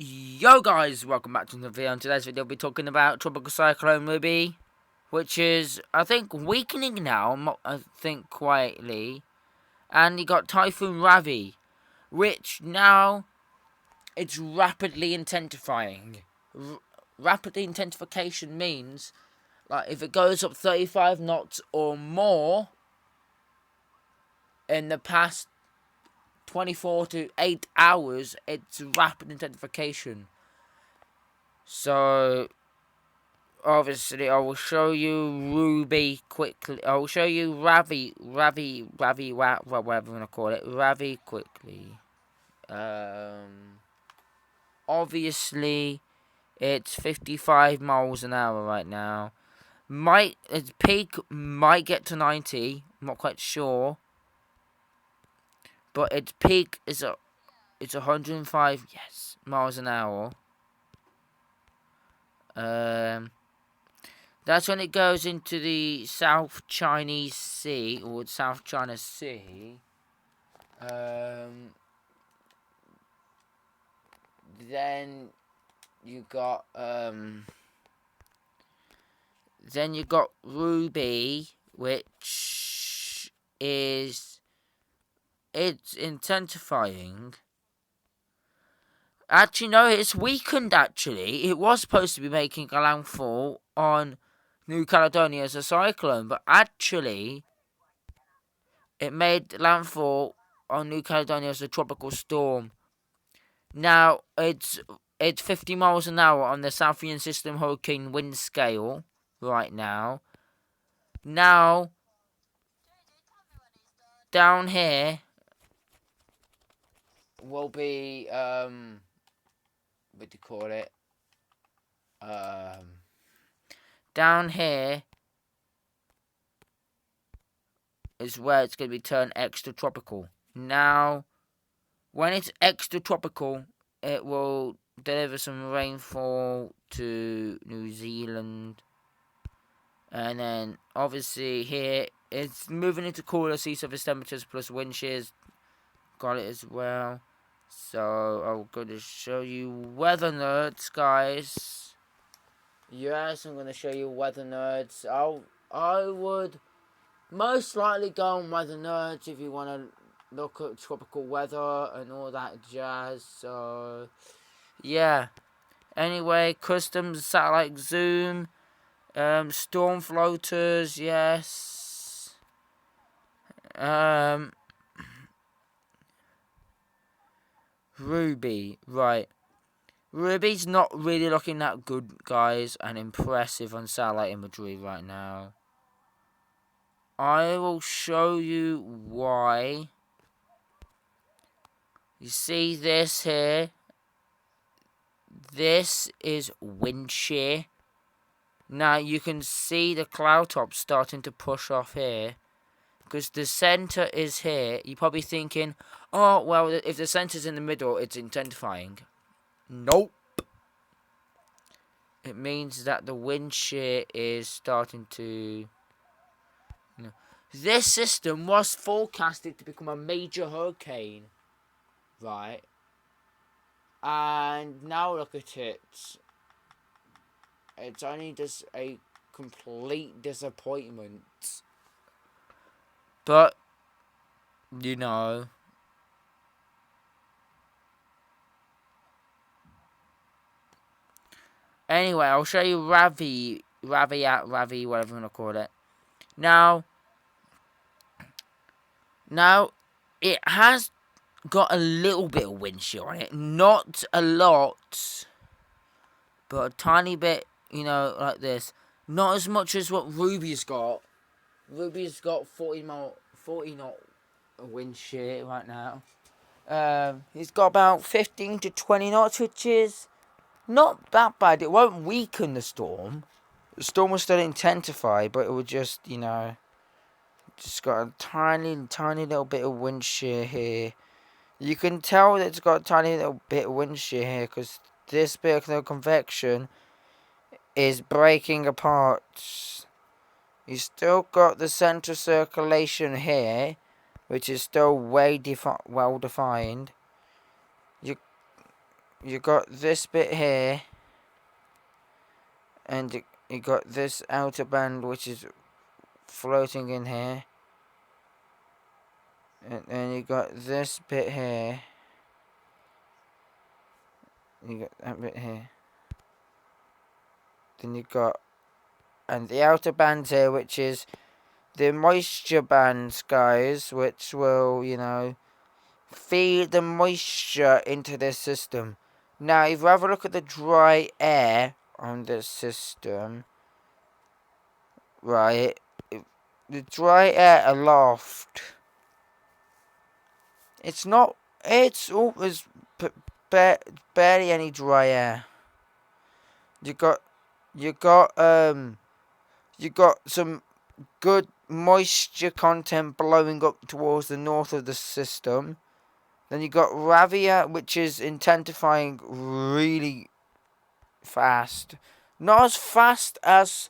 Yo guys, welcome back to another video. In today's video, we'll be talking about Tropical Cyclone Ruby, which is, I think, weakening now, I think, quietly. And you got Typhoon Ravi, which now, it's rapidly intensifying. Rapidly intensification means, like, if it goes up 35 knots or more in the past 24 to 8 hours, it's rapid intensification. So, obviously, I will show you Ruby quickly. I will show you Ravi, whatever you want to call it, Ravi quickly. Obviously, it's 55 miles an hour right now. Its peak might get to 90. I'm not quite sure, but its peak is it's 105 miles an hour. That's when it goes into the South Chinese Sea, or South China Sea. Then you got Ruby, which is it's intensifying. Actually, no, it's weakened, actually. It was supposed to be making a landfall on New Caledonia as a cyclone, but actually, it made landfall on New Caledonia as a tropical storm. Now, it's 50 miles an hour on the South Union System hurricane wind scale right now. Now, down here will be, what do you call it? Down here is where it's going to be turned extra tropical. Now, when it's extra tropical, it will deliver some rainfall to New Zealand. And then, obviously, here, it's moving into cooler sea surface temperatures plus wind shears. Got it as well. So, I'm going to show you weather nerds, guys. Yes, I'm going to show you weather nerds. I would most likely go on weather nerds if you want to look at tropical weather and all that jazz. So, yeah. Anyway, custom satellite zoom, storm floaters, yes. Ruby, right. Ruby's not really looking that good, guys, and impressive on satellite imagery right now. I will show you why. You see this here? This is wind shear. Now you can see the cloud top starting to push off here. Because the center is here. You're probably thinking, oh, well, if the center's in the middle, it's intensifying. Nope. It means that the wind shear is starting to... This system was forecasted to become a major hurricane. Right. And now look at it. It's only just a complete disappointment. But, you know. Anyway, I'll show you Ravi, whatever you want to call it. Now, it has got a little bit of wind shear on it. Not a lot, but a tiny bit, you know, like this. Not as much as what Ruby's got. Ruby's got 40 knot wind shear right now. He's got about 15 to 20 knots, which is not that bad. It won't weaken the storm. The storm will still intensify, but it will just, you know, just got a tiny little bit of wind shear here. You can tell that it's got a tiny little bit of wind shear here because this bit of convection is breaking apart. You still got the center circulation here, which is still well defined. you got this bit here, and you got this outer band which is floating in here, and then you got this bit here. You got that bit here. Then you got, and the outer band here, which is the moisture bands, guys, which will, feed the moisture into this system. Now, if you have a look at the dry air on this system, right, the dry air aloft, it's always barely any dry air. You got some good moisture content blowing up towards the north of the system. Then you got Ravia, which is intensifying really fast. Not as fast as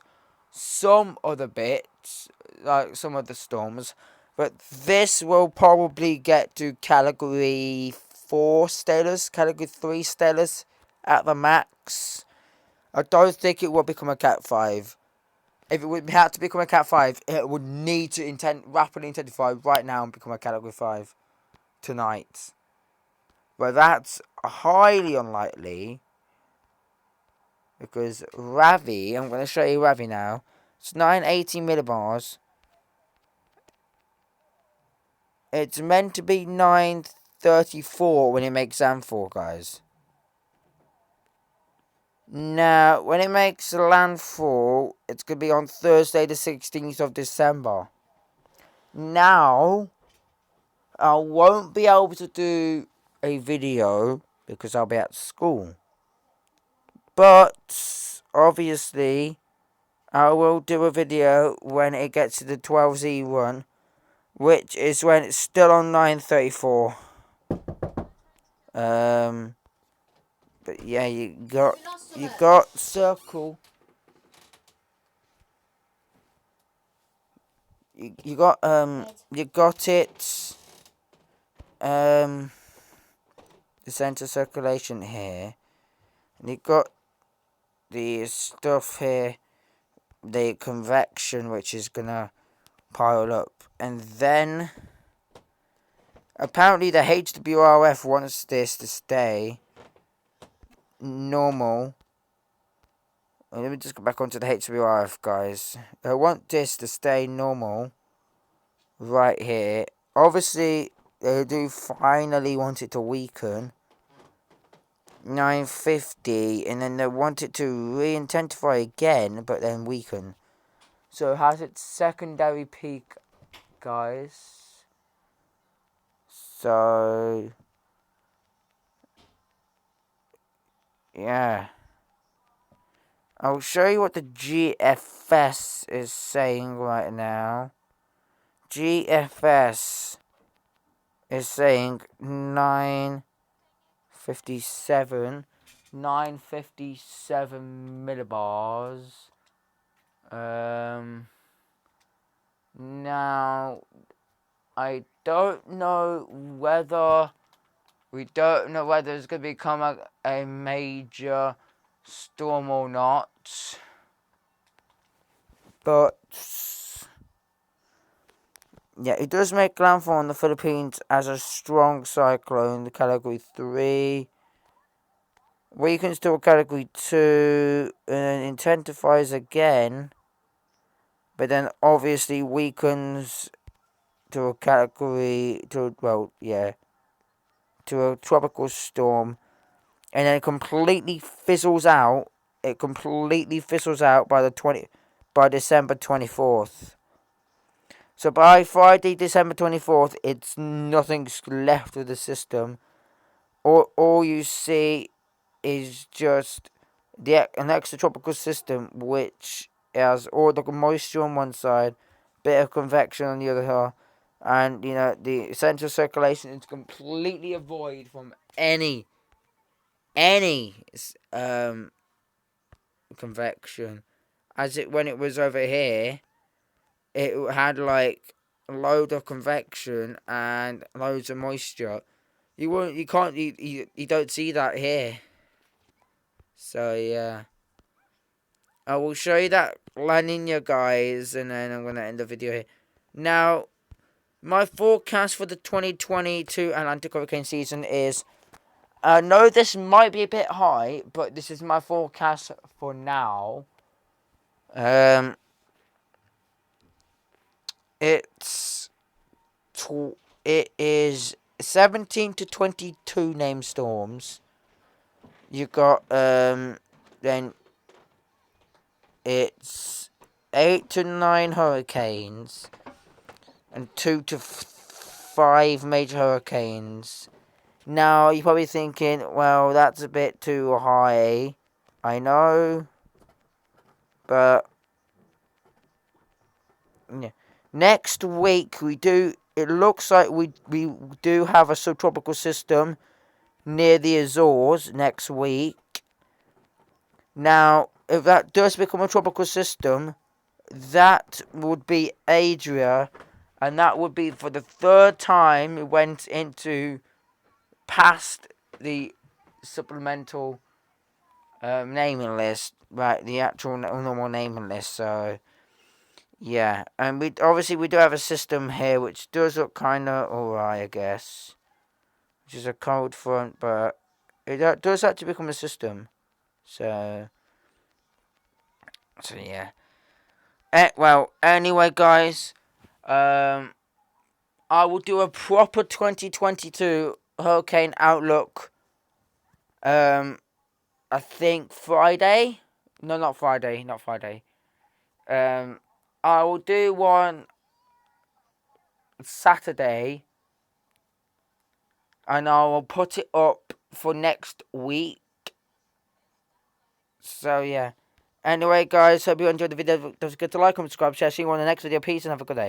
some other bits, like some of the storms, but this will probably get to category 4 status, category 3 status at the max. I don't think it will become a Cat 5. If it would have to become a Cat 5, it would need to rapidly intensify right now and become a category 5 tonight. But that's highly unlikely, because Ravi, I'm going to show you Ravi now. It's 980 millibars. It's meant to be 934 when it makes landfall, guys. Now, when it makes landfall, it's going to be on Thursday the 16th of December. Now, I won't be able to do a video because I'll be at school. But, obviously, I will do a video when it gets to the 12Z1, which is when it's still on 934. But yeah, you got circle. You got it. The center circulation here, and you got the stuff here, the convection, which is gonna pile up, and then apparently the HWRF wants this to stay normal. Let me just go back onto the HWRF, guys. I want this to stay normal right here. Obviously, they do finally want it to weaken. 950, and then they want it to re-intensify again, but then weaken. So it has its secondary peak, guys. So, yeah. I'll show you what the GFS is saying right now. GFS is saying 957 millibars. Now, we don't know whether it's going to become a major storm or not. But yeah, it does make landfall in the Philippines as a strong cyclone, the category 3. Weakens to a category 2 and then intensifies again. But then obviously weakens to a category to a tropical storm, and then it completely fizzles out. It completely fizzles out by December 24th. So by Friday, December 24th, it's nothing's left of the system. All you see is just an extratropical system which has all the moisture on one side, bit of convection on the other side, and the central circulation is completely void from any convection. When it was over here, it had like a load of convection and loads of moisture. You won't. You can't. You don't see that here. So yeah, I will show you that La Nina, guys, and then I'm gonna end the video here. Now, my forecast for the 2022 Atlantic hurricane season is. I know this might be a bit high, but this is my forecast for now. It's it is 17 to 22 named storms. You got then it's 8 to 9 hurricanes and 2 to 5 major hurricanes. Now you're probably thinking, well, that's a bit too high. I know, but yeah. Next week we do. It looks like we do have a subtropical system near the Azores next week. Now, if that does become a tropical system, that would be Adria, and that would be for the third time it went into past the supplemental naming list, right? The actual normal naming list. So yeah, and we do have a system here which does look kind of alright, I guess. Which is a cold front, but it does actually become a system. So yeah. Well, anyway, guys, I will do a proper 2022 hurricane outlook. I think Friday. No, not Friday. Not Friday. I will do one Saturday, and I will put it up for next week. So yeah. Anyway, guys, hope you enjoyed the video. Don't forget to like, comment, subscribe, share. See you on the next video. Peace and have a good day.